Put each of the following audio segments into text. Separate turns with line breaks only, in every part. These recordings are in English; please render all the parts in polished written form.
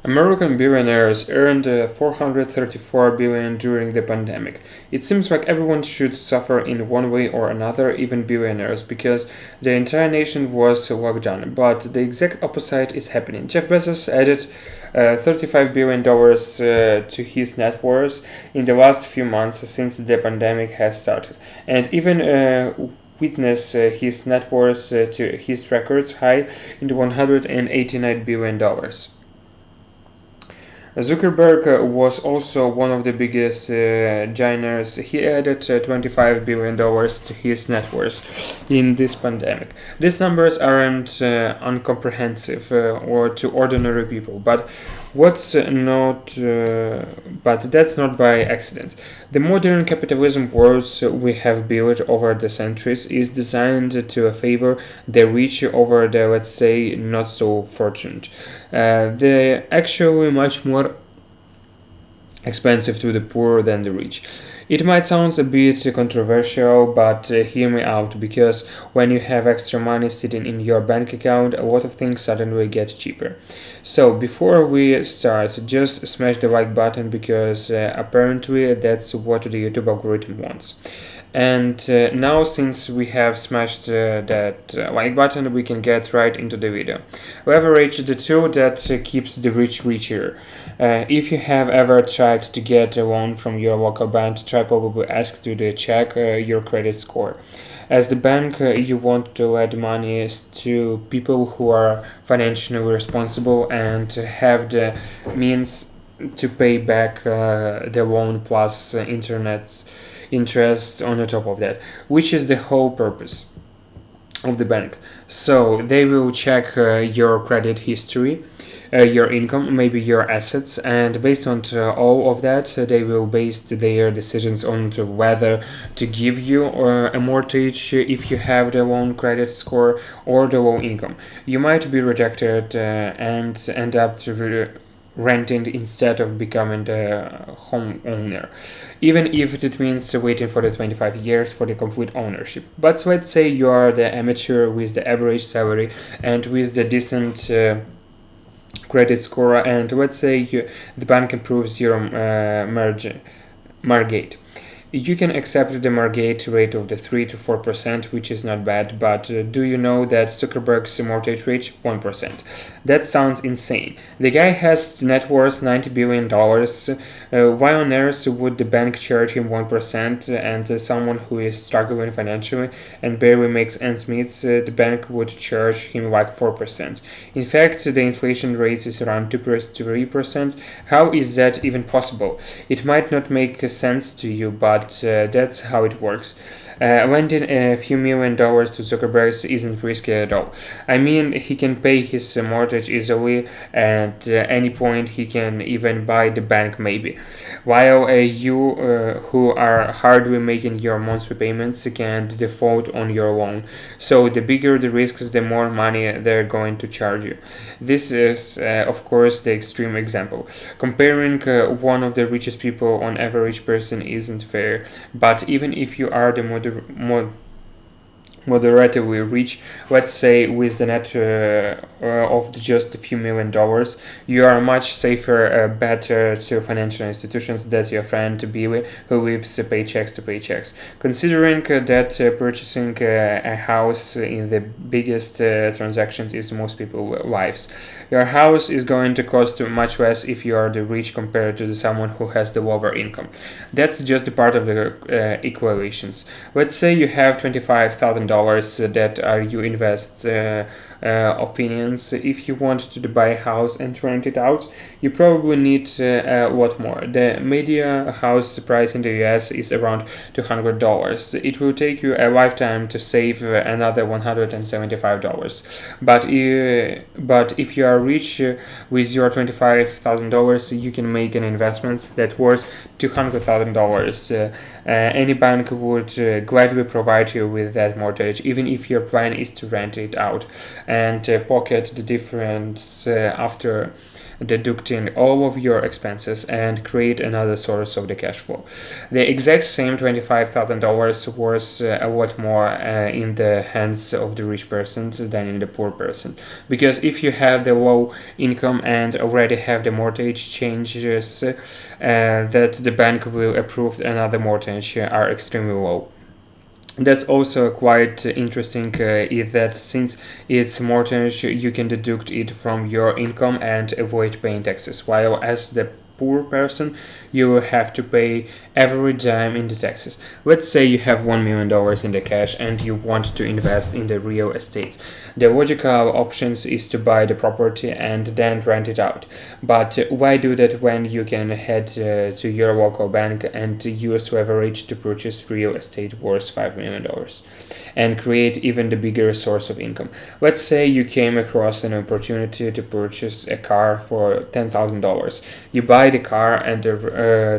American billionaires earned 434 billion during the pandemic. It seems like everyone should suffer in one way or another, even billionaires, because the entire nation was locked down. But the exact opposite is happening. Jeff Bezos added $35 billion to his net worth in the last few months since the pandemic has started. And even witness his net worth to his records high in the $189 billion. Zuckerberg was also one of the biggest giants. He added $25 billion to his net worth in this pandemic. These numbers aren't uncomprehensive or to ordinary people, but that's not by accident. The modern capitalism world we have built over the centuries is designed to favor the rich over the, let's say, not so fortunate. They're actually much more expensive to the poor than the rich. It might sound a bit controversial, but hear me out, because when you have extra money sitting in your bank account, a lot of things suddenly get cheaper. So, before we start, just smash the like button, because apparently that's what the YouTube algorithm wants. And now, since we have smashed that like button, we can get right into the video. Leverage, the tool that keeps the rich richer. If you have ever tried to get a loan from your local bank, try probably ask to check your credit score. As the bank, you want to lend money to people who are financially responsible and have the means to pay back the loan plus interest on the top of that, which is the whole purpose of the bank. So they will check your credit history, your income, maybe your assets, and based on all of that, they will base their decisions on to whether to give you a mortgage if you have the low credit score or the low income. You might be rejected and end up renting instead of becoming the homeowner, even if it means waiting for the 25 years for the complete ownership. But let's say you are the amateur with the average salary and with the decent credit score, and let's say the bank approves your mortgage. You can accept the mortgage rate of the 3 to 4%, which is not bad, but do you know that Zuckerberg's mortgage rate 1%? That sounds insane. The guy has net worth $90 billion. Why on earth would the bank charge him 1%, and someone who is struggling financially and barely makes ends meet, the bank would charge him like 4%? In fact, the inflation rate is around 2 to 3%. How is that even possible? It might not make sense to you, but that's how it works. Lending a few $1 million to Zuckerberg isn't risky at all. I mean, he can pay his mortgage easily, at any point he can even buy the bank maybe, while you who are hardly making your monthly payments can default on your loan. So the bigger the risks, the more money they're going to charge you. This is, of course, the extreme example. Comparing one of the richest people on average person isn't fair, but even if you are the moderately rich, let's say with the net of just a few $1 million, you are much safer, better to financial institutions than your friend Billy who lives paychecks to paychecks. Considering that purchasing a house in the biggest transactions is most people's lives. Your house is going to cost much less if you are the rich compared to someone who has the lower income. That's just the part of the equations. Let's say you have $25,000 that are you invest opinions. If you want to buy a house and rent it out, you probably need a lot more. The median house price in the US is around $200. It will take you a lifetime to save another $175. But if you are rich with your $25,000, you can make an investment that worth $200,000. Any bank would gladly provide you with that mortgage, even if your plan is to rent it out. and pocket the difference after deducting all of your expenses and create another source of the cash flow. The exact same $25,000 was a lot more in the hands of the rich person than in the poor person, because if you have the low income and already have the mortgage, changes that the bank will approve another mortgage are extremely low. That's also quite interesting, is that since it's mortgage, you can deduct it from your income and avoid paying taxes, while as the poor person, you will have to pay every dime in the taxes. Let's say you have $1 million in the cash and you want to invest in the real estate. The logical options is to buy the property and then rent it out. But why do that when you can head to your local bank and use leverage to purchase real estate worth $5 million and create even the bigger source of income? Let's say you came across an opportunity to purchase a car for $10,000. You buy the car and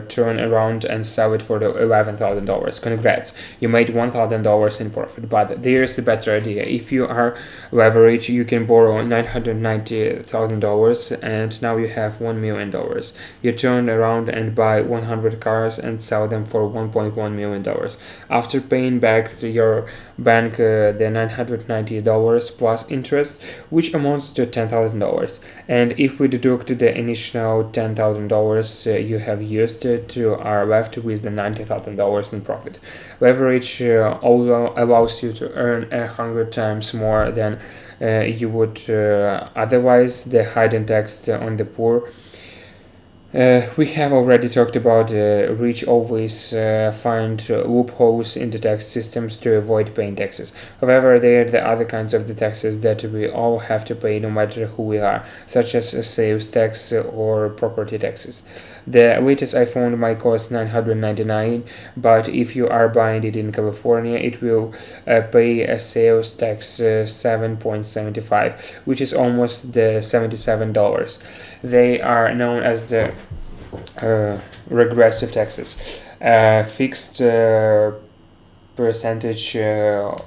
turn around and sell it for the $11,000. Congrats, you made $1,000 in profit. But there's a better idea. If you are leverage, you can borrow $990,000 and now you have $1 million. You turn around and buy 100 cars and sell them for $1.1 million. After paying back to your bank the $990 plus interest, which amounts to $10,000. And if we deduct the initial $10,000 you have used, you are left with the $90,000 in profit. Leverage allows you to earn 100 times more than you would otherwise. The hidden tax on the poor. We have already talked about rich always find loopholes in the tax systems to avoid paying taxes. However, there are the other kinds of the taxes that we all have to pay no matter who we are, such as sales tax or property taxes. The latest iPhone might cost $999, but if you are buying it in California, it will pay a sales tax $7.75, which is almost the $77. They are known as the regressive taxes, fixed percentage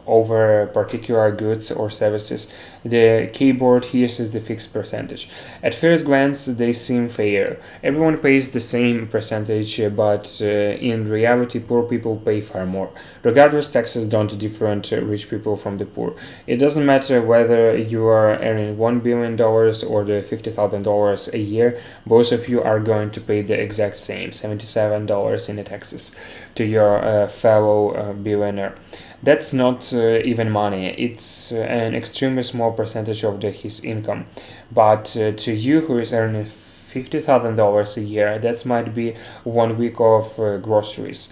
over particular goods or services. The keyboard here is the fixed percentage. At first glance, they seem fair. Everyone pays the same percentage, but in reality, poor people pay far more. Regardless, taxes don't differentiate rich people from the poor. It doesn't matter whether you are earning $1 billion or the $50,000 a year. Both of you are going to pay the exact same $77 in the taxes to your fellow billionaire. That's not even money. It's an extremely small percentage of his income. But to you who is earning $50,000 a year, that might be 1 week of groceries.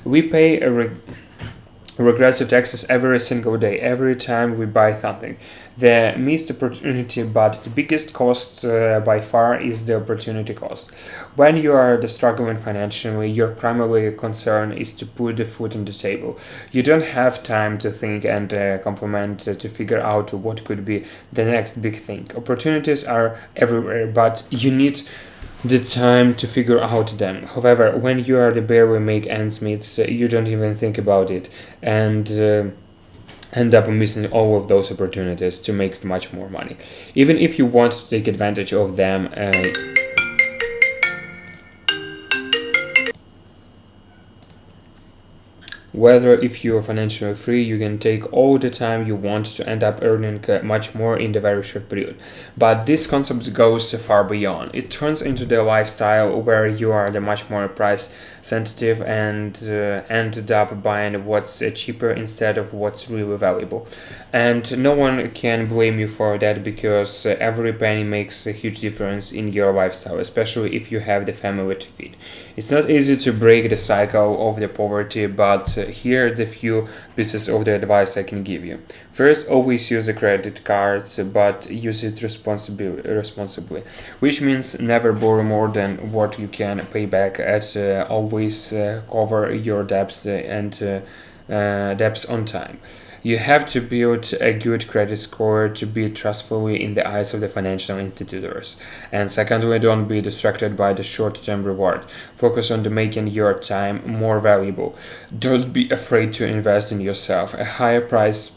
We pay regressive taxes every single day, every time we buy something. The missed opportunity, but the biggest cost by far is the opportunity cost. When you are struggling financially, your primary concern is to put the food on the table. You don't have time to think and complement to figure out what could be the next big thing. Opportunities are everywhere, but you need the time to figure out them. However, when you are the barely make ends meet, you don't even think about it and end up missing all of those opportunities to make much more money. Even if you want to take advantage of them, whether if you are financially free, you can take all the time you want to end up earning much more in the very short period. But this concept goes far beyond. It turns into the lifestyle where you are the much more price sensitive and ended up buying what's cheaper instead of what's really valuable. And no one can blame you for that, because every penny makes a huge difference in your lifestyle, especially if you have the family to feed. It's not easy to break the cycle of the poverty, but here are the few pieces of the advice I can give you. First, always use the credit cards, but use it responsibly, which means never borrow more than what you can pay back. Always cover your debts and debts on time. You have to build a good credit score to be trustworthy in the eyes of the financial institutors. And secondly, don't be distracted by the short-term reward. Focus on making your time more valuable. Don't be afraid to invest in yourself. A higher price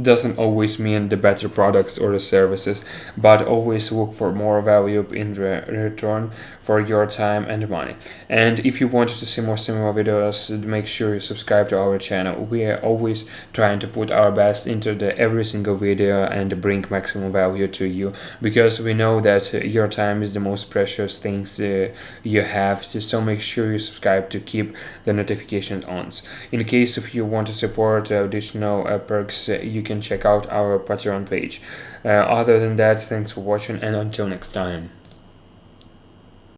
doesn't always mean the better products or the services, but always look for more value in return for your time and money. And if you wanted to see more similar videos, make sure you subscribe to our channel. We are always trying to put our best into the every single video and bring maximum value to you, because we know that your time is the most precious things you have. So make sure you subscribe to keep the notifications on. In case if you want to support additional perks, you can check out our Patreon page. Other than that, thanks for watching, and until next time.